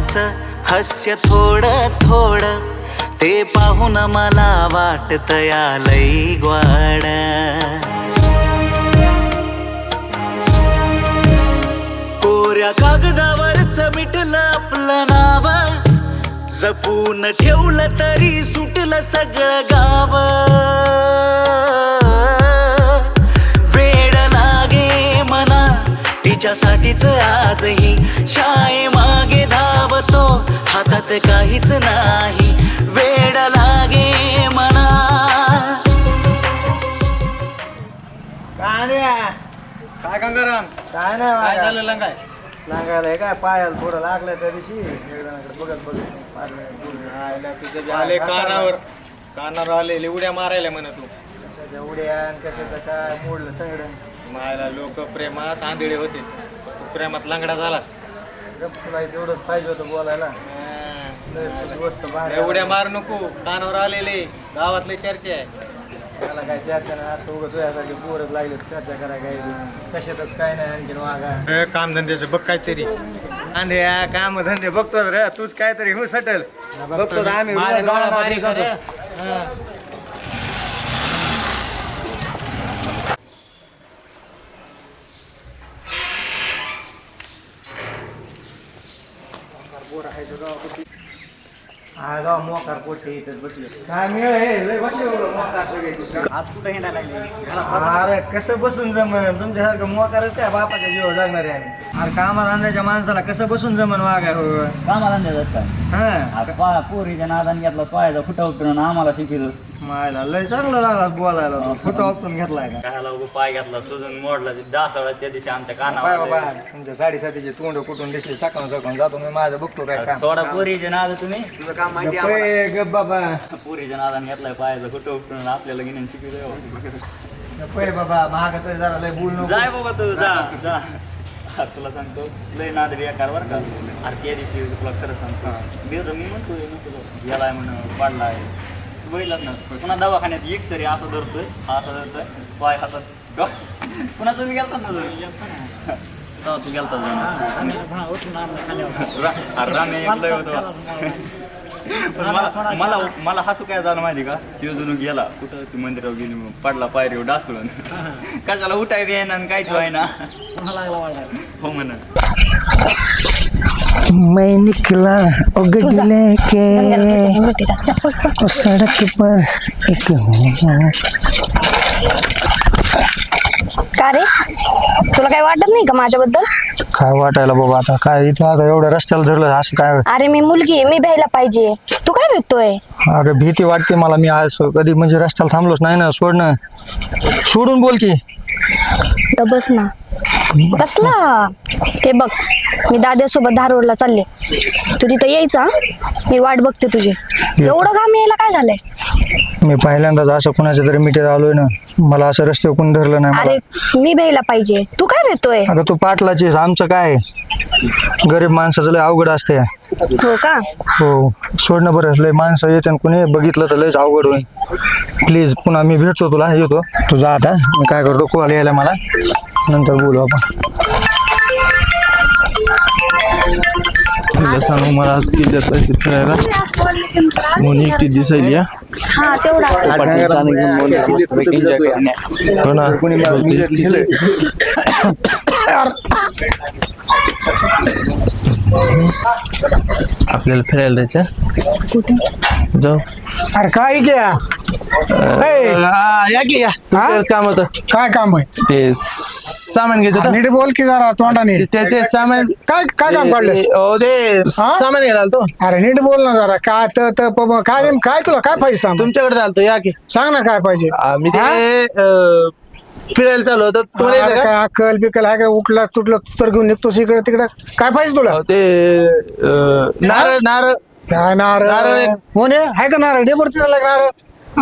तुमचं हास्य थोडं थोडं ते पाहून मला वाटत लई ग्वाड. कोऱ्या कागदावरच मिटलं आपलं नाव, जपून ठेवलं तरी सुटलं सगळं गाव. वेड लागे मना तिच्यासाठीच आजही शाळे मागे धावतो, हातात काहीच नाही. वेड लागे मना. काय गंगाराम, काय नाही काय बघा. झालं लंगाय? लागायला काय पायाला थोडं लागलं त्या दिवशी बघत बघत आले कानावर आलेले उड्या मारायला म्हणत तू. कशाच्या उड्या आणि कशाचं काय मोडलं सगळं. मायला लोक प्रेमात आंधळे होते, तू प्रेमात लंगडा झालास. तुला तेवढंच पाहिजे होतं बोलायला. वस्त लय उड्या मार नको, कानावर आलेले गावातले चर्चा आहे. त्याला काय चर्चा नाही. आता उगत तुझ्यासारखे पोरच लागले चर्चा करायला काय कशातच काय नाही आणखीन वागा. काम धंद्याचं बघ काहीतरी. आंध्या काम धंदे बघतो रे तूच काहीतरी हो सटल बघतो आम्ही. हा गाव मोकार पोटे इथं बसले. काय मिळ हे लय बसले मोकार सगळे. आज कुठे हिंडायला लागले? अरे कसं बसून जमन तुमच्यासारखं मोकारच काय बापाच्या जीव लागणार आहे आम्ही. अरे कामात अंदाच्या माणसाला कसं बसून जमन वागाय हो. कामाला आणलं काय हा पोरीच्या नादान घेतला पाहायचा कुठं उतरून आम्हाला शिकवलं. मायला लय चांगलं लागला बोलायला. तू फोटो ऑप्शन घेतलाय का? काय लागू पाय घेतला सुजून मोडला डासवला त्या दिवशी आमच्या बाय कानावर. बाबा तुमच्या साडेसातीचे तोंड कुठून दिसले सकाळून सकाळून जातो मी माझं बघतो काय काम. सोडा पोरीच्या नाद तुम्ही गप्प बाबा पोरीच्या नादान घेतलाय पाहायचा कुठं उतरून आपल्याला घेऊन शिकवलं. पै बाबा महाग तरी जरा लय बोल नको. जाय बाबा तू जा जा. तुला सांगतो लय नाद बेकार बरं का. अरे त्या दिवशी तुला खरं सांगतो बेर मी म्हणतोय ना तुला गेलाय म्हणून पाडलाय बघितलाच ना. पुन्हा दवाखान्यात एक सरी असं धरतोय असं धरतोय पाय हातात. पुन्हा तुम्ही गेलतात ना तेव्हा तू गेलतात रामे लय होतो. मला मला हसू काय झालं माहिती का. तो जणू गेला कुठं ती मंदिरावर गेली पडला पायरीवर डासळून. कशाला उठाय बी ना काहीच व्हाय ना. हो म्हणा. मैं निकला उगले के सड़क पर एक. का रे तुला काही वाटत नाही का माझ्याबद्दल? काय वाटायला बाबा आता काय इथं आता एवढं रस्त्याला धरलं असं काय. अरे मी मुलगी आहे, मी भ्यायला पाहिजे. तू काय भेटतोय? अरे भीती वाटते मला. मी आज कधी म्हणजे रस्त्याला थांबलोच नाही ना. सोडणं सोडून बोल की. बस ना कसला. हे बघ मी दाद्यासोबत धारोडला चालले, तू तिथं यायचा. मी वाट बघते तुझी. एवढं काम यायला काय झालंय? मी पहिल्यांदाच असं कुणाच्या तरी मिठीत आलोय ना. मला असं रस्त्यावर कोणी धरलं नाही. अरे मी भ्यायला पाहिजे. तू काय भेटतोय? अगं तू पाटलाची आमचं काय गरीब माणसाचं लय अवघड असते. हो का? हो सोडणं बरं. लय माणसं येते कुणी बघितलं तर लयच अवघड होईल. प्लीज पुन्हा मी भेटतो तुला. येतो तू जा आता. मी काय करतो कॉल यायला मला, नंतर बोलू आपण. सांगू मला आज किल्ल्यात जायचं फिरायला म्हणून एकटी दिसायली. हा तेवढा हो ना आपल्याला फिरायला जायचं. जाऊ. अरे काय घ्या या की या. काम होतं. काय काम आहे? ते सामान घ्यायचं. नीट बोल की जरा तोंडाने. ते सामान काय काय काम काढलंस? ते सामान घ्यायला आलतो. अरे नीट बोल ना जरा. काय काय काय तुला काय पाहिजे सांग. तुमच्याकडे चालतो या की. सांग ना काय पाहिजे. मी ते फिरायला चालू होतं. तुम्हाला येतं का? काय अक्कल बिकल आहे का? उठला तुटलं तर घेऊन निघतोस इकडे तिकडे. काय पाहिजे तुला? ते नारळ नारळ काय नारळ नारळ. होणे आहे का नारळ? दे बरं तुला नारळ.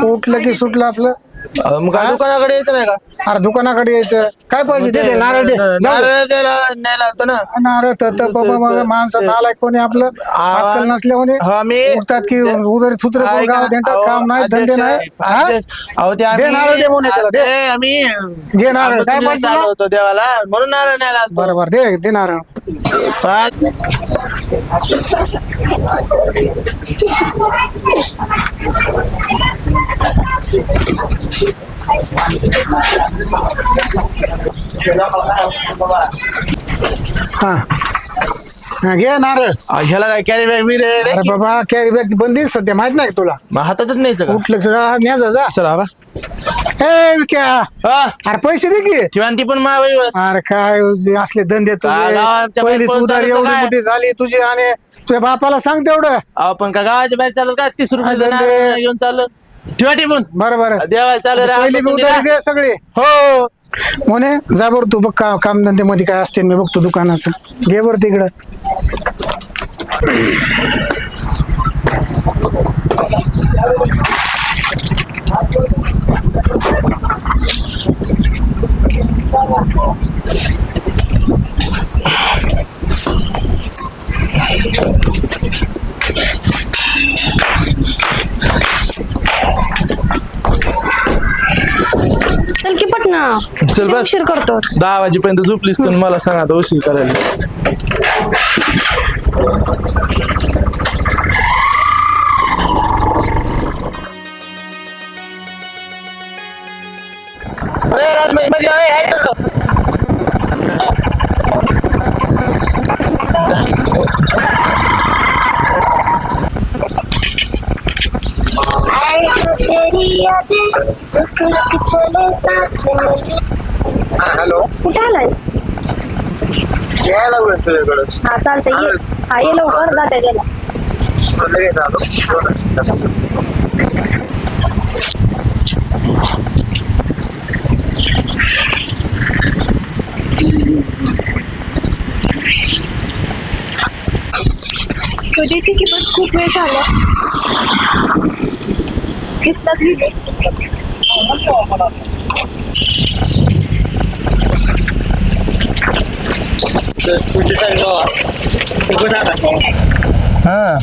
उठलं की सुटलं आपलं. मग काय दुकानाकडे यायचं नाही का? अरे दुकानाकडे यायचं काय पाहिजे दे नारळ दे जाऊ दे. नारळ द्यायला न्यायला आलतो ना. नारळ तर बाबा मग माणसं नालायक कोणी आपलं अक्कल नसल्यामुळे हा, मी उठतात की उदर थुत्र ऐका ना, गावात येतात, अहो, काम नाही धंदे अध्यक्ष, नाही हा? अहो ते दे नारळ दे म्हणून त्याला, दे. आम्ही घे नारळ काय पाहिजे तुला? होतो देवाला म्हणून नारळ न्यायला आलतो. बरोबर दे दे नारळ हा हा, घे नारळ. ह्याला काय कॅरी बॅग मी रे अरे बाबा कॅरी बॅग बंदी सध्या माहित नाही का तुला? मग हातातच न्यायचं का? कुठलं न्यायचं जा. चला बा. ए विक्या हा, अरे पैसे दे की. ठेवा ती पण मावईवर. अरे काय असले धंदे काय गावाच्या तुझे बाहेर पहिलीच पळून उधार चाललं एवढी काय? मोठी झाली तुझी आणि तुझ्या बापाला सांग तेवढं. आपण का गावाच्या बाहेर चालत का 30 रुपये धंदे. नारळ घेऊन चाललं. ठेवा टिपून बरं बरं देवाला चालू रे. पहिली बी उधारी दे सगळे. हो म्हणे जा बरं तू बघ कामधंदे मध्ये काय असते मी बघतो दुकानाचं. घे बरं तिकडं. चल की पटना. चल बस. उशीर करतो. 10 वाजेपर्यंत झोपलीस तर मला सांग आता उशीर करायला. अरे राजमध्ये आहे तसं. हॅलो कुठे आलायस? यायला लागलो तुझ्याकडं. हा चालतंय ये. हा ये लवकर जाता गेला. लगेच आलो. कधी की बस खूप वेळ झाला. दिसताच गेले. हा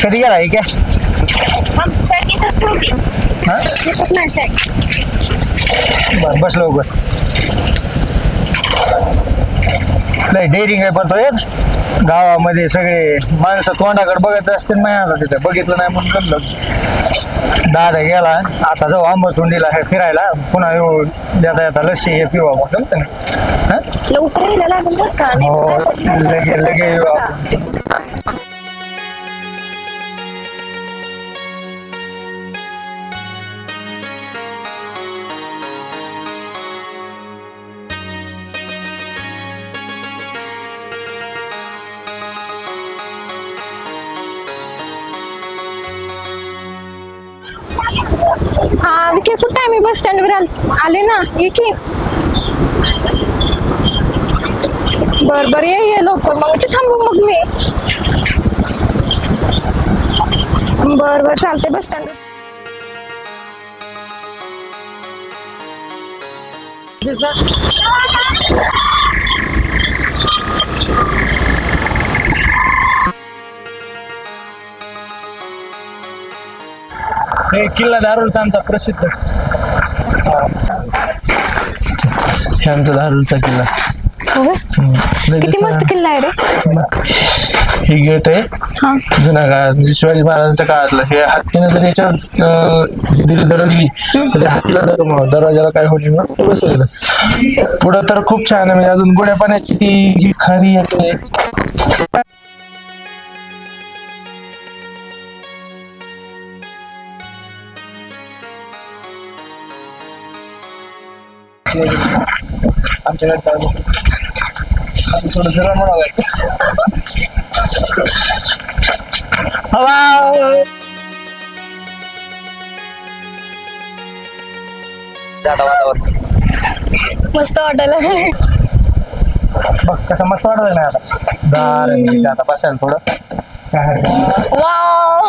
कधी गेला काय? सॅट इथंच ठेवली. हा इथंच नाही सॅट. बरं बस लवकर. नाही डेअरिंग आहे पण तो येत गावामध्ये सगळे माणसं तोंडाकडे बघत असते नाही. आता तिथे बघितलं नाही म्हणून जमलं. दादा गेला आता जाऊ आंबचुंडीला हे फिरायला पुन्हा येऊ येता येता लस्सी हे पिऊ आपण जमतं ना. हा लवकर यायला लागेल बरं का. हो लगे लगे येऊ आपण. हा विके कुठं आहे? मी बस स्टँड वर आले ना. ये की. बर ये लवकर. मग इथे थांबू मग मी. बर चालते बस स्टँड. हे किल्ला दारुलचा आमचा प्रसिद्ध. हे आमचा दारुलचा किल्ला. किती मस्त किल्ला आहे रे. हे गेट आहे हा जुन्या काळात म्हणजे शिवाजी महाराजांच्या काळातलं. हे हत्तीने जर याच्यावर दिली दडगली तर त्या हत्तीला जर दरवाजाला काय होईल म्हणून बसवलेलंच. पुढं तर खूप छान आहे म्हणजे अजून गोड्या पाण्याची ती खारी येते. आमच्याकडे चालू थोडं फिरा म्हणावं हवा. मस्त वाटायला. बघ कसं मस्त वाटत नाही आता. दार आता बसायला थोडं वाव.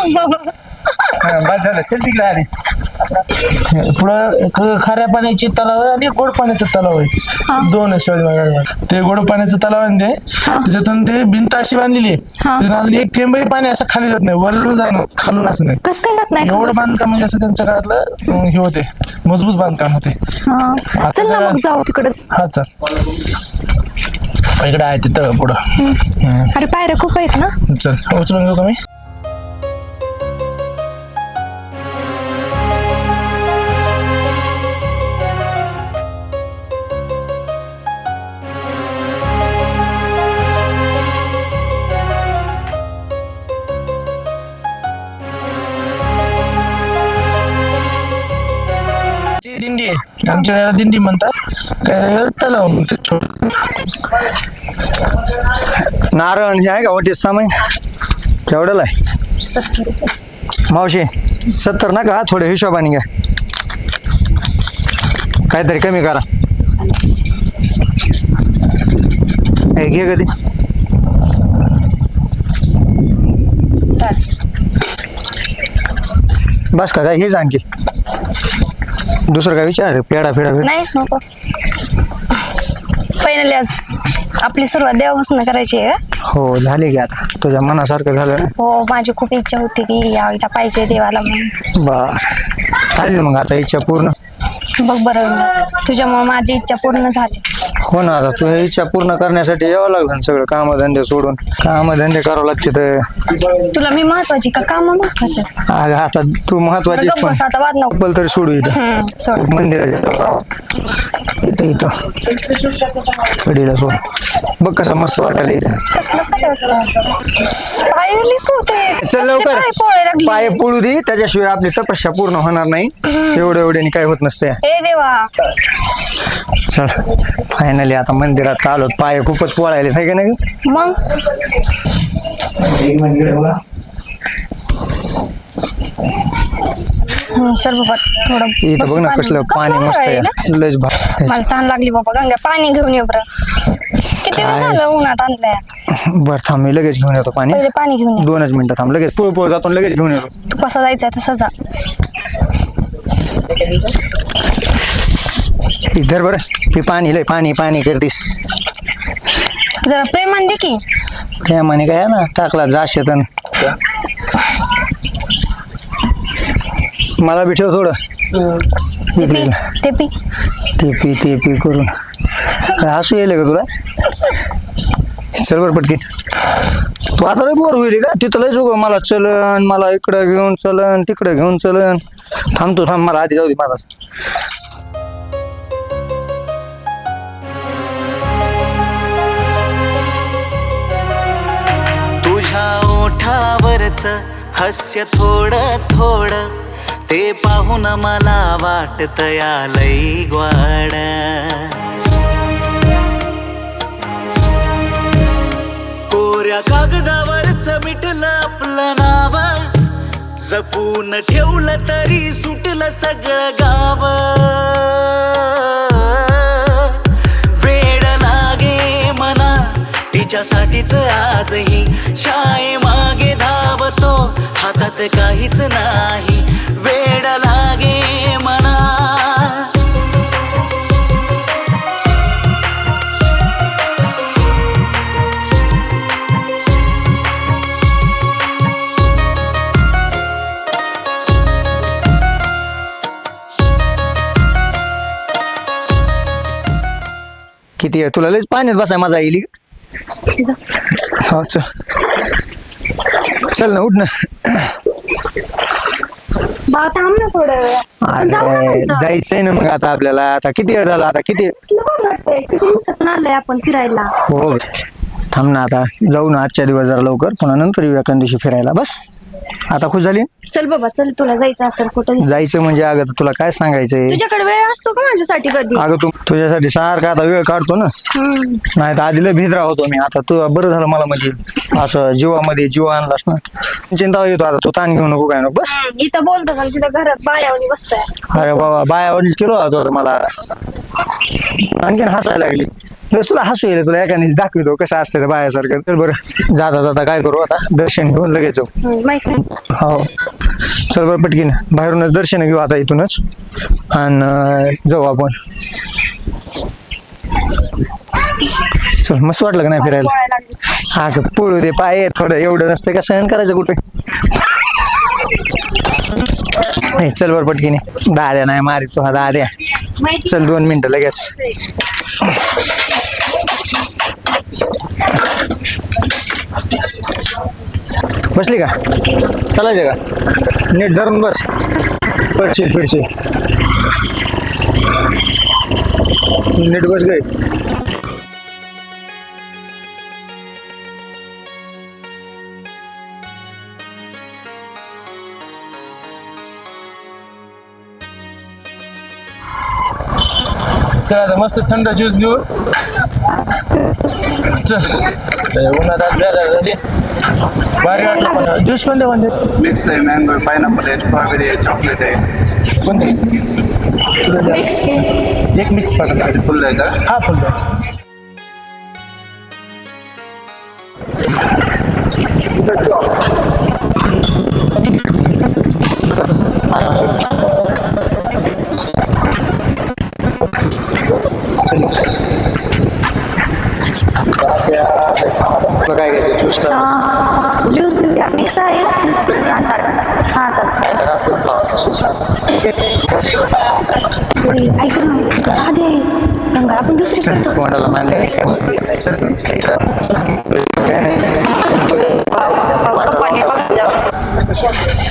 बस झालं चल तिकडे आली. पुढं खाऱ्या पाण्याची तलाव आहे आणि गोड पाण्याचं तलाव आहे. दोन आहे शिवाजी महाराज. ते गोड पाण्याचं तलाव आहे ना ते, त्याच्यातून ते भिंत अशी बांधलेली आहे. त्यातून अजून एक थेंबही पाणी असं खाली जात नाही, वरून जाणं खालून असं नाही. कस काय जात नाही एवढं बांधकाम म्हणजे असं त्यांच्या काळातलं हे होते, मजबूत बांधकाम होते. हा. चल ना मग जाऊ तिकडच. हा चल, इकडे आहे ते तळ पुढं. अरे पायऱ्या खूप आहेत ना. चल उचलून घेऊ का मी. दिंडी आहे, आमच्या वेळेला दिंडी म्हणतात, काय वेळेला तलाव म्हणतात छोट. नारळ हे आहे का वाटेत सामान केवढ्याला आहे मावशी? 70 ना का? थोडे हिशोबाने घ्या, काहीतरी कमी करा. हे घे कधी बस का काय हेच आणखी दुसरं काय विचार? पेढा फेडा नाही नको. फायनली आज आपली सुरुवात देवापासून करायची आहे. हो झाली की आता तुझ्या मनासारखं झालं ना. हो माझी खूप इच्छा होती की यावेळेला पाहिजे देवाला म्हणून. बर झाली मग आता इच्छा पूर्ण. बघ बरं तुझ्यामुळे माझी इच्छा पूर्ण झाली. हो ना, आता तुझ्या इच्छा पूर्ण करण्यासाठी यावं लागलं ना सगळं कामधंदे सोडून. कामधंदे करावं लागते तर तुला मी महत्वाची का काम महत्वाचे? अगं आता तू महत्वाची पण बस आता वाद नको. बोल तरी सोडू इथं सोड. मंदिराच्या इथं कडीला सोड. बघ कसं मस्त वाटायला इथं. कसलं काय वाटलं? पाय लिखवते. चल लवकर पाय पोळायला लागली. पाय पोळू दे, त्याच्याशिवाय आपली तपस्या पूर्ण होणार नाही. एवढ्याने काय होत नसते. ए देवा. चल फायनली आता मंदिरात आलो. पाय खूपच पोळायले आहे का नाही? मग चल बाबा थोडं इथं बस बघ ना पाणी. कसलं पाणी कसलं मस्त आहे ना? आहे. लयच भारी. मला तहान लागली बाबा. गंगा पाणी घेऊन ये बरं. किती वेळ झालं उन्हात आणलंय. बरं थांब मी लगेच घेऊन येतो पाणी. पहिले पाणी घेऊन ये. 2च मिनिटं थांब, लगेच पुळ जातो लगेच घेऊन येतो. तू कसा जायचा तसा जा. इधर बरं मी पाणी लय पाणी पाणी करतीस. जरा प्रेमान दे की. प्रेमाने काय ना टाकला जाश येतं. मला बी ठेव थोडं. ते पी ते पी. ते पी करून काय हसू येईल का तुला? चल बरं पटकी. तू आता लय बोर होईल का? तिथं लय जोग मला चलन, मला इकडं घेऊन चलन, तिकडं घेऊन चलन. थांब मला आधी जाऊ दे माझा. तुझ्या ओठावरच हास्य थोडं थोडं ते पाहून मला वाटत लई ग्वाड. कोऱ्या कागदावरच मिटलं आपलं नाव, जपून ठेवलं तरी सुटलं सगळं गाव. वेड लागे मना तिच्यासाठीच आजही शाळे मागे धावतो, हातात काहीच नाही. वेड लागे मना. किती आहे तुला? लयच पाण्यात बसाय मजा येईल. हो चल चल ना उठ ना. बा थांब ना थोडं वेळ. अरे जायचंय ना मग आता आपल्याला. आता किती वेळ झाला? आता किती किती दिवसातून आलोय आपण फिरायला. हो थांब ना आता जाऊ ना आजच्या दिवस जरा लवकर, पुन्हा नंतर येऊ एखाद दिवशी फिरायला. बस आता खुश झाली? चल बाबा चल. तुला जायचं असेल कुठं? जायचं म्हणजे अगं तर तुला काय सांगायचंय. तुझ्याकडे वेळ असतो का माझ्यासाठी कधी? अगं तू तुझ्यासाठी सारखा आता वेळ काढतो ना. नाही तर आधीला भिद्रा होतो मी. आता तू बरं झालं मला म्हणजे असं जीवामध्ये जीव आणलास ना. चिंता येतो आता. तू ताण घेऊ नको काय नको. बस इथं बोलतोस आणि तिथं घरात बायावणी बसतोय. अरे बाबा बायावरच केलो होतो मला. आणखीन हसायला लागली. तुला हसू येईल, तुला एखाद्या दाखवितो कसं असतं ते बायासारखं. तर बरं जाता जाता काय करू आता, दर्शन घेऊन लगेच जाऊ. माहित नाही. हो चल बरं पटकीन बाहेरूनच दर्शन घेऊ आता इथूनच आणि जाऊ आपण. चल मस्त वाटलं का नाही फिरायला? हा का पळू दे पाय थोडं, एवढं नसतं का सहन करायचं कुठे. नाही चल बरं पटकीने, दाद्या नाही मारी तू, हा दाद्या. चल 2 मिनिटं लगेच. बसली का? चालायचं का? नीट धरून बस, पडशील फिरशील. नीट बस गई. चला आता मस्त थंड ज्यूस घेऊ. चल उन्हात आज बेजार झाली. भारी वाटलं. पण ज्यूस कोणते मिक्स आहे, मँगो आहे, पायनॅपल आहे, स्ट्रॉबेरी आहे, चॉकलेट आहे. कोणते? एक मिक्स पाठवतो. फुल द्यायचा. हा फुल द्या. काय घ्यायचं ज्यूस का? ज्यूस मिक्स आहे. हा चालेल. हा चालेल. ऐक ना आधी गंगा, आपण दुसरीकडे जाऊ. कोणाला मानले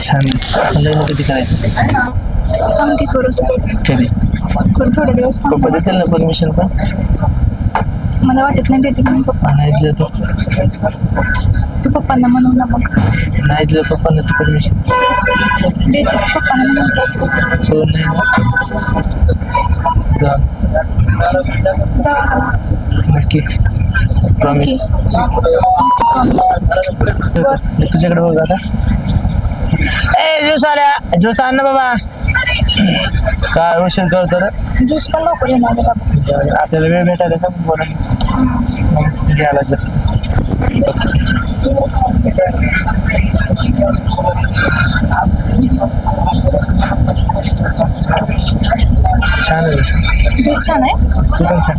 छान कधी करायचं थांब की करू करू थोडे दिवस थांब. पप्पा देतील ना परमिशन? पण मला वाटत नाही देते म्हणून पप्पा. नाही दिलं तो, तू पप्पांना म्हणून ना मग. नाही दिलं पप्पांना तू परमिशन. देते तू पप्पांना म्हणून. हो नाही जाऊ. नक्की प्रॉमिस. तुझ्याकडे बघ आता. ए ज्यूस आल्या, ज्यूस आण ना बाबा. काय उशीर करतो रे. ज्यूस पण लवकर येणार बाबा. आपल्याला वेळ भेटायला का बोलायला घ्यायला जास्त. छान आहे ज्यूस छान आहे. तू पण छान.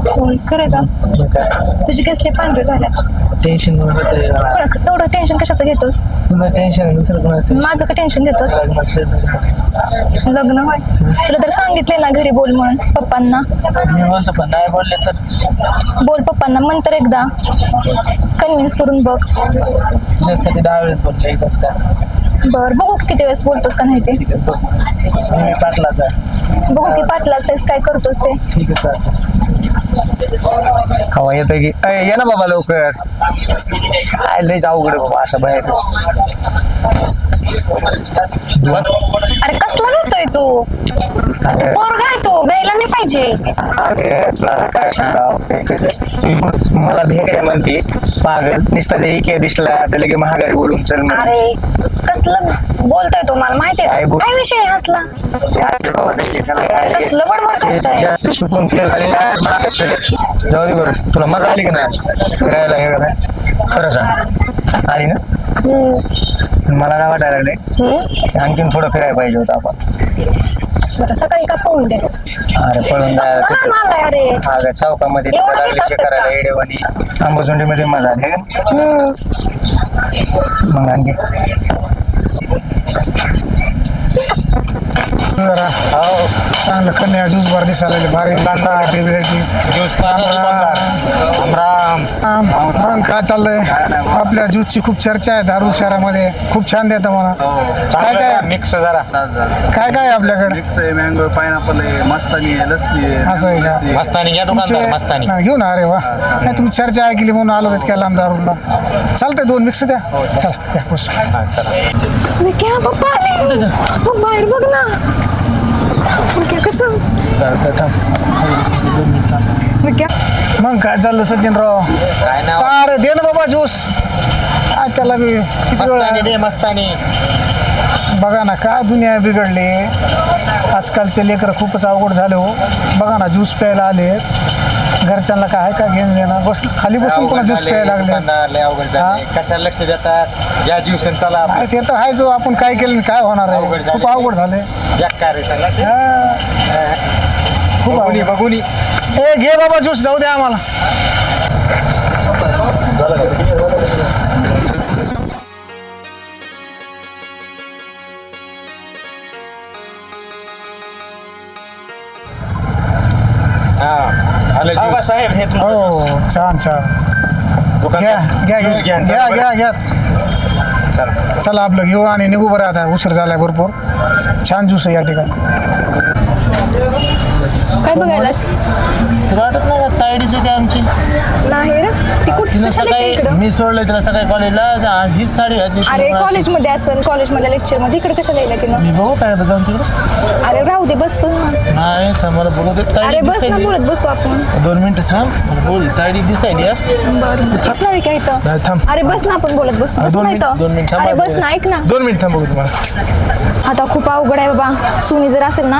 होय खरं का? मग काय तुझी कसले पांढरे झाल्यात. टेन्शन एवढं टेन्शन कशाचं घेतोस? तुझं टेन्शन आहे दुसरं कोणाचं माझं का टेन्शन घेतोस? टेन्शन. लग्न होय. तुला तर सांगितले ना घरी बोल म्हणून पप्पांना. मी बोलतो पण नाही बोलले तर बोल पप्पांना म्हण तर एकदा कन्व्हिन्स करून बघ. तुझ्यासाठी 10 वेळेस बोलले एकच का. बर बघू की किती वेळेस बोलतोस का नाही ते. ठीक आहे बघ. मी पाटलाच आहे. बघू की पाटला असायच काय करतोस ते. ठीक आहे चालतं. कवा येतोय की ये ना बाबा लवकर. काय लय जाऊ उघड बाबा असं बाहेर. अरे कसला भेटतोय तू? पोरगा आहे तो, द्यायला नाही पाहिजे. काय सांगावं, मला भेकडे म्हणते पागल. नुसतं ते इके दिसला तर लगे महागारी बोलून चल म्हणे. अरे कसलं बोलतोय तो मला माहितीये. काय बोल- काय विषय आहे हसला? कसलं बडबड करताय? जास्त शिकून फेल झाली ना. जाऊ दे बरं, तुला मजा आली की नाही फिरायला हे करायला? खरं सांग आली ना. मला काय वाटायला लागले आणखीन थोडं फिरायला पाहिजे होतं आपण. बरं सकाळी का पळून द्यायस? अरे पळून जायला कसलं लहान आलाय अरे. हा चौकामध्ये एवढं लागले भीत असतं करायला का? येडेवानी. आंबोजोंडीमध्ये मजा आली का? मग आणखी हो चांगलं कन्या ज्यूस बार दिसायला भारी. ज्यूस मग काय चाललंय? आपल्या ज्यूसची खूप चर्चा आहे दारू शहरामध्ये. खूप छान देतं मला. काय काय मिक्स जरा काय काय आहे आपल्याकडे? मिक्स आहे, मँगो आहे, पायनॅपल आहे, मस्तानी आहे, लस्सी आहे. असं आहे का? लस्सी आहे. मस्तानी घ्या दुकानदार मस्तानी. नाही, घेऊ ना. अरे वा नाही तुम्ही चर्चा ऐकली म्हणून आलो इतक्या लांब दारूला. चालतंय 2 मिक्स द्या. चला द्या बस. मी क्या पप्पा आले. तू बाहेर बघ ना. क्या कसं मी क्या. मग काय चाललं सचिनराव? काय नाव अरे दे ना बाबा ज्यूस. काय त्याला बी किती वेळ मस्तानी दे मस्तानी. बघा ना काय दुनिया बिघडली. आजकालचे लेकरं खूपच अवघड झाले हो. बघा ना ज्यूस प्यायला आले. घरच्यांना काय आहे का घेऊन देणार बस खाली बसून पुन्हा ज्यूस प्यायला लागले लय अवघड झालंय. कशाला लक्ष देतात या दिवसन चला काय ते तर आहे जो आपण काय केलं आणि काय होणार अवघड आहे झाले. खूप अवघड झाले खूप बघून अवघड. बघून ए घे बाबा ज्यूस जाऊ द्या आम्हाला आलं साहेब हे हो छान छान घ्या घ्या ज्यूस घ्या. घ्या घ्या घ्या चला आपलं घेऊ आणि निघू बरं आता उशीर झालाय भरपूर छान ज्यूस आहे या ठिकाणी काय बघायलास तुला वाटत नाही का तायडीच होती आमची नाही रे ती कुठं तिनं कशाला सकाळी इकडं? मी सोडलं तिला सकाळी कॉलेजला हीच साडी घातली अरे तिने पण कॉलेजमध्ये असेल कॉलेजमध्ये लेक्चरमध्ये इकडे कशाला येईल तिनं मी बघू काय आता जाऊन तिकडं अरे राहू दे बस ना नाही थांब मला बघू दे अरे तायडी बस ना दिसायली. बोलत बसतो आपण 2 मिनिटं थांब मला बोल तायडी दिसायली यार बरं बस ना काय इथं नाही, थांब. अरे बस ना आपण बोलत बसतो बस 2 ना मिनिट 2 इथं मिनिट अरे बस ना ऐक ना 2 मिनिट थांब बघू तुम्हाला आता खूप अवघड आहे बाबा सुनी जर असेल ना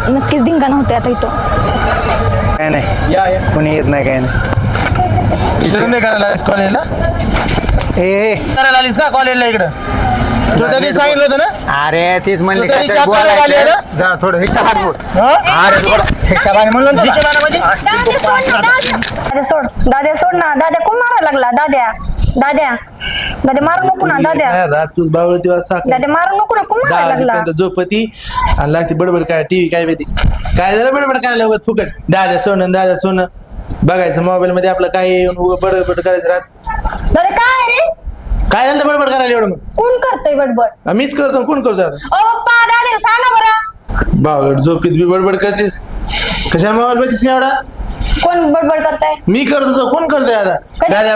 नक्कीच धिंगाणा होते आता इथं काय नाही कोणी येत नाही काय नाही इकडून नाही करायला आलीस कॉलेजला ए करायला आलीस का कॉलेजला इकडं तुला त्या दिवशी सांगितलं होतं ना अरे तेच म्हणले तू त्या दिवशी आपल्याला आली आहे ना? जा थोडं रिक्षा हात बोल हा? अरे हिशोबाने म्हणलं ना तुला. हिशोबानं म्हणजे? दाद्या सोड ना दाद्या कोण मारायला लागला दाद्या मारू नको ना दाद्या रातच बावळती वाजता दाद्या मारू नको ना कोण मारायला लागला वाजेपर्यंत झोपती आणि लागते बडबड काय टीव्ही काय माहिती काय झालं बडबड काय लागत फुकट दादा सोनं बघायचं मोबाईल मध्ये आपलं काय येऊन बडबड करायचं रात दादा काय रे काय झालं बडबड करायला एवढं मग कोण करतोय बडबड मीच करतो कोण करतो आता ओ पप्पा दाद्या सांगा बरं बावळट झोपीत बी बडबड करतेस कशाला मोबाईल बघतीस का एवढा कोण बडबड करताय मी करतो तर कोण करतोय आता दादा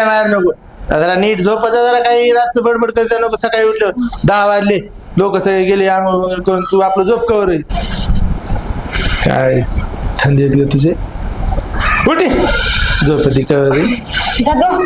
मार नको जरा नीट झोपायचं जरा काही रातचं बडबड करता नको सकाळी उठलं 10 वाजले लोक सगळे गेले आंघोळ वगैरे करून तू आपलं झोप कवर आहे. काय थंडी येत ग तुझे उठी झोपती कवर आहे. जातो